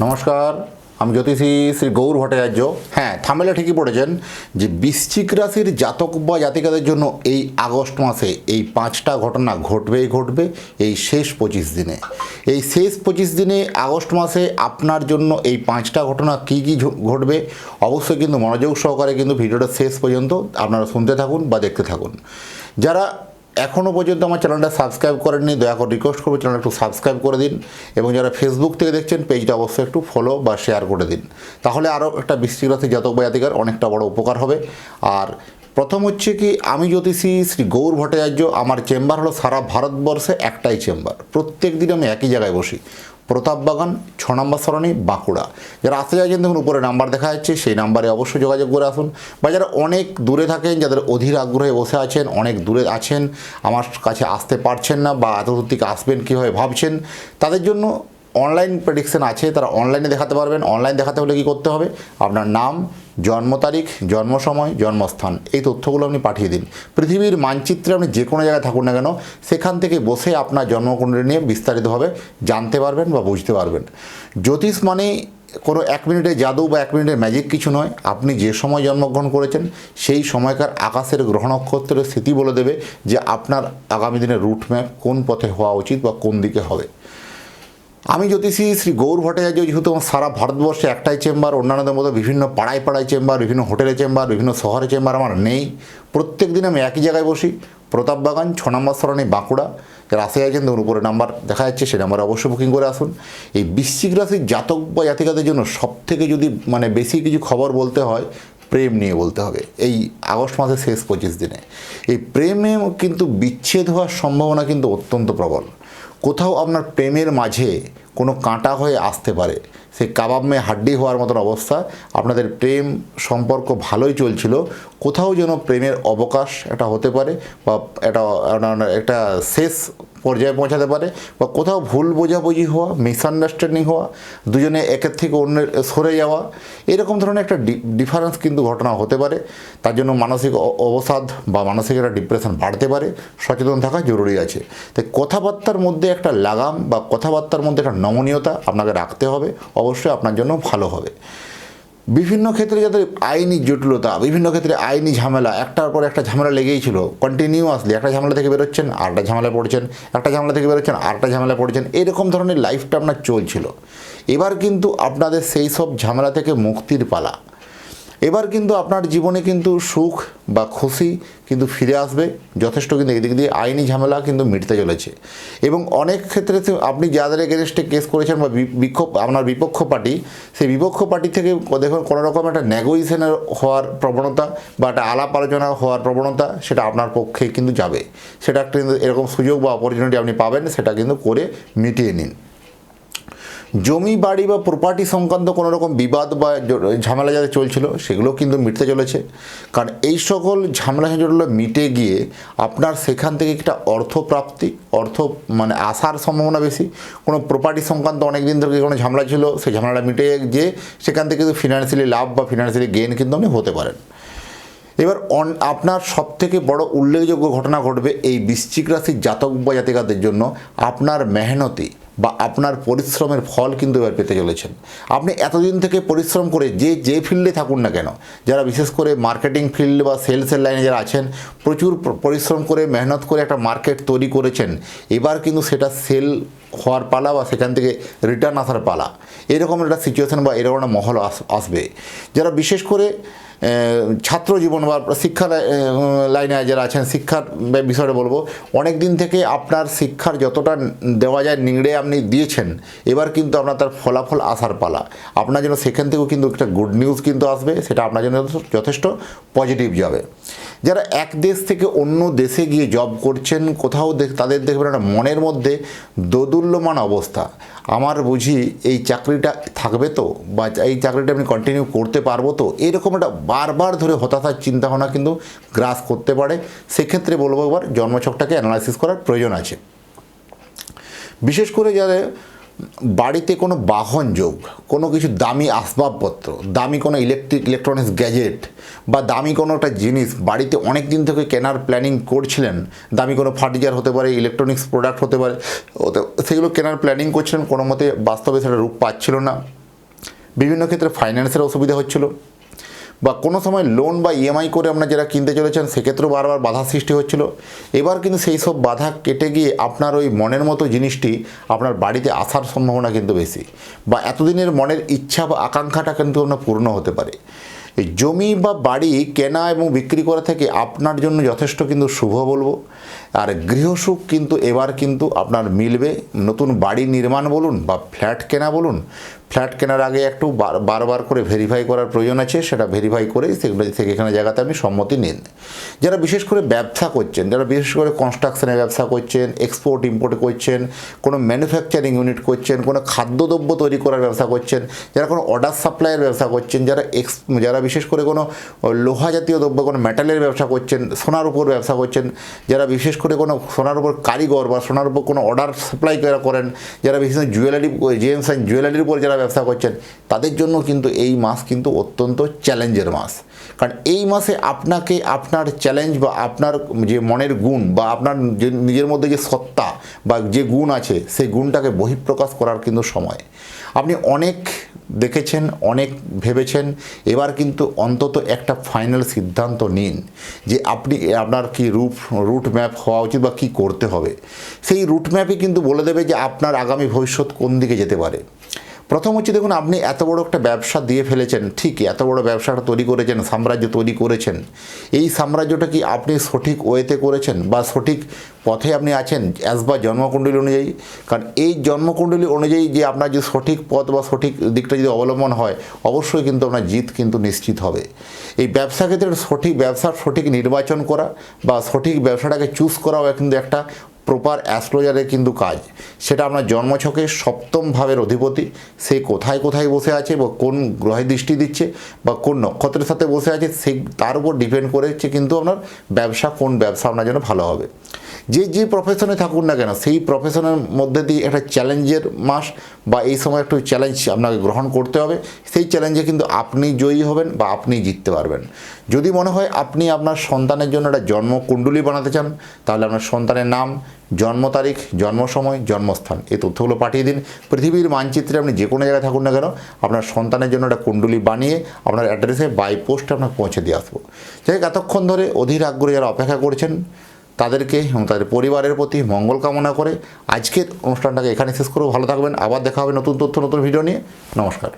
নমস্কার, আমি জ্যোতিষী শ্রী গৌর ভট্টাচার্য। হ্যাঁ, থামেলে ঠিকই পড়েছেন যে বৃশ্চিক রাশির জাতক বা জাতিকাদের জন্য এই আগস্ট মাসে এই 5টা ঘটনা ঘটবেই ঘটবে এই শেষ 25 দিনে। এই শেষ 25 দিনে আগস্ট মাসে আপনার জন্য এই 5টা ঘটনা কী কী ঘটবে অবশ্যই কিন্তু মনোযোগ সহকারে কিন্তু ভিডিওটা শেষ পর্যন্ত আপনারা শুনতে থাকুন বা দেখতে থাকুন। যারা এখনও পর্যন্ত আমার চ্যানেলটা সাবস্ক্রাইব করেননি দয়া করে রিকোয়েস্ট করবো চ্যানেলটা একটু সাবস্ক্রাইব করে দিন, এবং যারা ফেসবুক থেকে দেখছেন পেজটা অবশ্যই একটু ফলো বা শেয়ার করে দিন, তাহলে আরও একটা বৃশ্চিক রাশি জাতক বা জাতিকার অনেকটা বড় উপকার হবে। আর প্রথম হচ্ছে কি, আমি জ্যোতিষী শ্রী গৌর ভট্টাচার্য, আমার চেম্বার হলো সারা ভারতবর্ষে একটাই চেম্বার। প্রত্যেক দিন আমি একই জায়গায় বসি, প্রতাপবাগান 6 নম্বর সরণি, বাঁকুড়া। যারা আসতে চাইছেন দেখুন উপরে নাম্বার দেখা যাচ্ছে, সেই নাম্বারে অবশ্যই যোগাযোগ করে আসুন। বা যারা অনেক দূরে থাকেন, যাদের অধীর আগ্রহে বসে আছেন, অনেক দূরে আছেন, আমার কাছে আসতে পারছেন না বা এত দূর থেকে আসবেন কীভাবে ভাবছেন, তাদের জন্য অনলাইন প্রেডিকশন আছে, তারা অনলাইনে দেখাতে পারবেন। অনলাইন দেখাতে হলে কী করতে হবে, আপনার নাম, জন্ম তারিখ, জন্ম সময়, জন্মস্থান, এই তথ্যগুলো আপনি পাঠিয়ে দিন। পৃথিবীর মানচিত্রে আপনি যে কোনো জায়গায় থাকুন না কেন, সেখান থেকে বসে আপনার জন্মকুণ্ডলী নিয়ে বিস্তারিতভাবে জানতে পারবেন বা বুঝতে পারবেন। জ্যোতিষ মানে কোনো 1 মিনিটের জাদু বা 1 মিনিটের ম্যাজিক কিছু নয়। আপনি যে সময় জন্মগ্রহণ করেছেন সেই সময়কার আকাশের গ্রহ নক্ষত্রের স্থিতি বলে দেবে যে আপনার আগামী দিনের রুট ম্যাপ কোন পথে হওয়া উচিত বা কোন দিকে হবে। আমি জ্যোতিষী শ্রী গৌর ভট্টাচার্য, যেহেতু আমার সারা ভারতবর্ষে একটাই চেম্বার, অন্যান্যদের মতো বিভিন্ন পাড়ায় পাড়ায় চেম্বার, বিভিন্ন হোটেলে চেম্বার, বিভিন্ন শহরে চেম্বার আমার নেই। প্রত্যেক দিন আমি একই জায়গায় বসি, প্রতাপবাগান 6 নম্বর সরণি, বাঁকুড়া। যারা আসে আছেন দেখুন উপরে নাম্বার দেখা যাচ্ছে, সেই নাম্বারে অবশ্যই বুকিং করে আসুন। এই বৃশ্চিক রাশির জাতক বা জাতিকাদের জন্য সবথেকে যদি বেশি কিছু খবর বলতে হয়, প্রেম নিয়ে বলতে হবে। এই আগস্ট মাসের শেষ 25 দিনে এই প্রেমে কিন্তু বিচ্ছেদ হওয়ার সম্ভাবনা কিন্তু অত্যন্ত প্রবল। কোথাও আপনার প্রেমের মাঝে কোনো কাঁটা হয়ে আসতে পারে, সেই কাবাব মে হাড্ডি হওয়ার মতন অবস্থা। আপনাদের প্রেম সম্পর্ক ভালোই চলছিল, কোথাও যেন প্রেমের অবকাশ এটা হতে পারে বা একটা শেষ পর্যায়ে পৌঁছাতে পারে, বা কোথাও ভুল বোঝাবুঝি হওয়া, মিসআন্ডারস্ট্যান্ডিং হওয়া, দুজনে একের থেকে অন্যের সরে যাওয়া, এরকম ধরনের একটা ডিফারেন্স কিন্তু ঘটনা হতে পারে। তার জন্য মানসিক অবসাদ বা মানসিক একটা ডিপ্রেশন বাড়তে পারে, সচেতন থাকা জরুরি আছে। তাই কথাবার্তার মধ্যে একটা লাগাম বা কথাবার্তার মধ্যে একটা নমনীয়তা আপনাকে রাখতে হবে, অবশ্যই আপনার জন্য ভালো হবে। বিভিন্ন ক্ষেত্রে যাদের আইনি জটিলতা, বিভিন্ন ক্ষেত্রে আইনি ঝামেলা, একটার পর একটা ঝামেলা লেগেই ছিল, কন্টিনিউয়াসলি একটা ঝামেলা থেকে বেরোচ্ছেন আরেকটা ঝামেলায় পড়ছেন, একটা ঝামেলা থেকে বেরোচ্ছেন আরেকটা ঝামেলায় পড়ছেন, এরকম ধরনের লাইফটা আপনার চলছিল। এবার কিন্তু আপনাদের সেই সব ঝামেলা থেকে মুক্তির পালা। এবার কিন্তু আপনার জীবনে কিন্তু সুখ বা খুশি কিন্তু ফিরে আসবে যথেষ্ট। কিন্তু এদিক দিয়ে আইনি ঝামেলা কিন্তু মিটতে চলেছে, এবং অনেক ক্ষেত্রে আপনি যাদের এগেনস্টে কেস করেছেন বা আপনার বিপক্ষ পার্টি, সেই বিপক্ষ পার্টি থেকে দেখুন কোনো রকম একটা নেগোসিয়েশনের হওয়ার প্রবণতা বা একটা আলাপ আলোচনা হওয়ার প্রবণতা, সেটা আপনার পক্ষে কিন্তু যাবে। সেটা একটা কিন্তু এরকম সুযোগ বা অপরচুনিটি আপনি পাবেন, সেটা কিন্তু করে মিটিয়ে নিন। জমি বাড়ি বা প্রপার্টি সংক্রান্ত কোনো রকম বিবাদ বা ঝামেলা যাদের চলছিল, সেগুলো কিন্তু মিটতে চলেছে। কারণ এই সকল ঝামেলা ঝামেলা মিটে গিয়ে আপনার সেখান থেকে একটা অর্থপ্রাপ্তি, আসার সম্ভাবনা বেশি। কোনো প্রপার্টি সংক্রান্ত অনেক দিন ধরে কোনো ঝামেলা ছিল, সেই ঝামেলাটা মিটে গিয়ে সেখান থেকে কিন্তু ফিনান্সিয়ালি লাভ বা ফিনান্সিয়ালি গেইন কিন্তু আপনি হতে পারেন। এবার আপনার সবথেকে বড় উল্লেখযোগ্য ঘটনা ঘটবে এই বৃশ্চিক রাশির জাতক বা জাতিকাদের জন্য। আপনার মেহনতি বা আপনার পরিশ্রমের ফল কিন্তু এবার পেতে চলেছেন। আপনি এতদিন থেকে পরিশ্রম করে যে ফিল্ডে থাকুন না কেন, যারা বিশেষ করে মার্কেটিং ফিল্ড বা সেলসের লাইনে যারা আছেন, প্রচুর পরিশ্রম করে মেহনত করে একটা মার্কেট তৈরি করেছেন। এবার কিন্তু সেটা সেল হওয়ার পালা বা সেখান থেকে রিটার্ন আসার পালা, এরকম একটা সিচুয়েশান বা এরকম একটা মহল আসবে। যারা বিশেষ করে ছাত্র জীবন বা শিক্ষা লাইনে যারা আছেন, শিক্ষার বিষয়টা বলবো, অনেক দিন থেকে আপনার শিক্ষার যতটা দেওয়া যায় নিংড়ে আপনি দিয়েছেন, এবার কিন্তু আপনার তার ফলাফল আসার পালা। আপনার জন্য সেখান থেকেও কিন্তু একটা গুড নিউজ কিন্তু আসবে, সেটা আপনার জন্য যথেষ্ট পজিটিভ যাবে। যারা এক দেশ থেকে অন্য দেশে গিয়ে জব করছেন, কোথাও তাদের দেখবেন একটা মনের মধ্যে দোদুল্যমান অবস্থা, আমার বুঝি এই চাকরিটা থাকবে তো, বা এই চাকরিটা আমি কন্টিনিউ করতে পারবো তো, এরকম একটা বারবার ধরে হতাশার চিন্তাভাবনা কিন্তু গ্রাস করতে পারে। সেক্ষেত্রে বলবো এবার জন্মছকটাকে অ্যানালাইসিস করার প্রয়োজন আছে। বিশেষ করে যারা বাড়িতে কোনো বাহন যোগ, কোনো কিছু দামি আসবাবপত্র, দামি কোনো ইলেকট্রনিক্স গ্যাজেট বা দামি কোনো একটা জিনিস বাড়িতে অনেক দিন থেকে কেনার প্ল্যানিং করছিলেন, দামি কোনো ফার্নিচার হতে পারে, ইলেকট্রনিক্স প্রোডাক্ট হতে পারে, সেগুলো কেনার প্ল্যানিং করছিলেন, কোনো মতে বাস্তবে সেটা রূপ পাচ্ছিল না, বিভিন্ন ক্ষেত্রে ফাইন্যান্সের অসুবিধা হচ্ছিল, বা কোনো সময় লোন বা ইএমআই করে আপনারা যারা কিনতে চলেছেন সেক্ষেত্রেও বারবার বাধা সৃষ্টি হচ্ছিল। এবার কিন্তু সেই সব বাধা কেটে গিয়ে আপনার ওই মনের মতো জিনিসটি আপনার বাড়িতে আসার সম্ভাবনা কিন্তু বেশি, বা এতদিনের মনের ইচ্ছা বা আকাঙ্ক্ষাটা কিন্তু আপনার পূর্ণ হতে পারে। এই জমি বা বাড়ি কেনা এবং বিক্রি করা থেকে আপনার জন্য যথেষ্ট কিন্তু শুভ বলবো। আর গৃহসুখ কিন্তু এবার কিন্তু আপনার মিলবে। নতুন বাড়ি নির্মাণ বলুন বা ফ্ল্যাট কেনা বলুন, ফ্ল্যাট কেনার আগে একটু বারবার করে ভেরিফাই করার প্রয়োজন আছে, সেটা ভেরিফাই করেই সেখানে জায়গাতে আপনি সম্মতি নিন। যারা বিশেষ করে ব্যবসা করছেন, যারা বিশেষ করে কনস্ট্রাকশনের ব্যবসা করছেন, এক্সপোর্ট ইম্পোর্ট করছেন, কোনো ম্যানুফ্যাকচারিং ইউনিট করছেন, কোনো খাদ্যদ্রব্য তৈরি করার ব্যবসা করছেন, যারা কোনো অর্ডার সাপ্লাইয়ের ব্যবসা করছেন, যারা বিশেষ করে কোনো লোহা জাতীয় দ্রব্য কোনো মেটালের ব্যবসা করছেন, সোনার উপর ব্যবসা করছেন, যারা বিশেষ করে কোনো সোনার উপর কারিগর বা সোনার উপর কোনো অর্ডার সাপ্লাই করেন, যারা বিশেষ জুয়েলারি জেমস অ্যান্ড জুয়েলারির উপর যারা ব্যবসা করছেন, তাদের জন্য কিন্তু এই মাস কিন্তু অত্যন্ত চ্যালেঞ্জের মাস। কারণ এই মাসে আপনাকে আপনার চ্যালেঞ্জ বা আপনার যে মনের গুণ বা আপনার যে নিজের মধ্যে যে সত্তা বা যে গুণ আছে সেই গুণটাকে বহিঃপ্রকাশ করার কিন্তু সময়। আপনি অনেক দেখেছেন, অনেক ভেবেছেন, এবার কিন্তু অন্তত একটা ফাইনাল সিদ্ধান্ত নিন যে আপনার কি রুট ম্যাপ হওয়া উচিত বা কী করতে হবে। সেই রুট ম্যাপই কিন্তু বলে দেবে যে আপনার আগামী ভবিষ্যৎ কোন দিকে যেতে পারে। প্রথম হচ্ছে দেখুন, আপনি এত বড় একটা ব্যবসা দিয়ে ফেলেছেন, ঠিকই এত বড় ব্যবসাটা তৈরি করেছেন, সাম্রাজ্য তৈরি করেছেন, এই সাম্রাজ্যটা কি আপনি সঠিক ওয়েতে করেছেন বা সঠিক পথে আপনি আছেন অ্যাজ বা জন্মকুণ্ডলী অনুযায়ী? কারণ এই জন্মকুণ্ডলী অনুযায়ী যে আপনার যে সঠিক পথ বা সঠিক দিকটা যদি অবলম্বন হয়, অবশ্যই কিন্তু আপনার জিত কিন্তু নিশ্চিত হবে। এই ব্যবসা ক্ষেত্রে ব্যবসার সঠিক নির্বাচন করা বা সঠিক ব্যবসাটাকে চুজ করাও কিন্তু একটা প্রপার অ্যাস্ট্রোলজারের কিন্তু কাজ। সেটা আপনার জন্মছকে সপ্তম ভাবের অধিপতি সে কোথায় কোথায় বসে আছে বা কোন গ্রহে দৃষ্টি দিচ্ছে বা কোন নক্ষত্রের সাথে বসে আছে, সেই তার উপর ডিপেন্ড করেছে কিন্তু আপনার কোন ব্যবসা আপনার জন্য ভালো হবে। যে প্রফেশনে থাকুন না কেন, সেই প্রফেশনের মধ্যে দিয়ে একটা চ্যালেঞ্জের মাস বা এই সময় একটু চ্যালেঞ্জ আপনাকে গ্রহণ করতে হবে। সেই চ্যালেঞ্জে কিন্তু আপনি জয়ী হবেন বা আপনি জিততে পারবেন। যদি মনে হয় আপনি আপনার সন্তানের জন্য একটা জন্মকুণ্ডলী বানাতে চান, তাহলে আপনার সন্তানের নাম, জন্ম তারিখ, জন্ম সময়, জন্মস্থান এই তথ্যগুলো পাঠিয়ে দিন। পৃথিবীর মানচিত্রে আপনি যে কোনো জায়গায় থাকুন না কেন, আপনার সন্তানের জন্য একটা কুণ্ডলী বানিয়ে আপনার অ্যাড্রেসে বাই পোস্টে আপনার পৌঁছে দিয়ে আসবো। যাই হোক, এতক্ষণ ধরে অধীর আগ্রহে যারা অপেক্ষা করছেন তাদেরকে এবং তাদের পরিবারের প্রতি মঙ্গল কামনা করে আজকের অনুষ্ঠানটাকে এখানে শেষ করবো। ভালো থাকবেন, আবার দেখা হবে নতুন তথ্য নতুন ভিডিও নিয়ে। নমস্কার।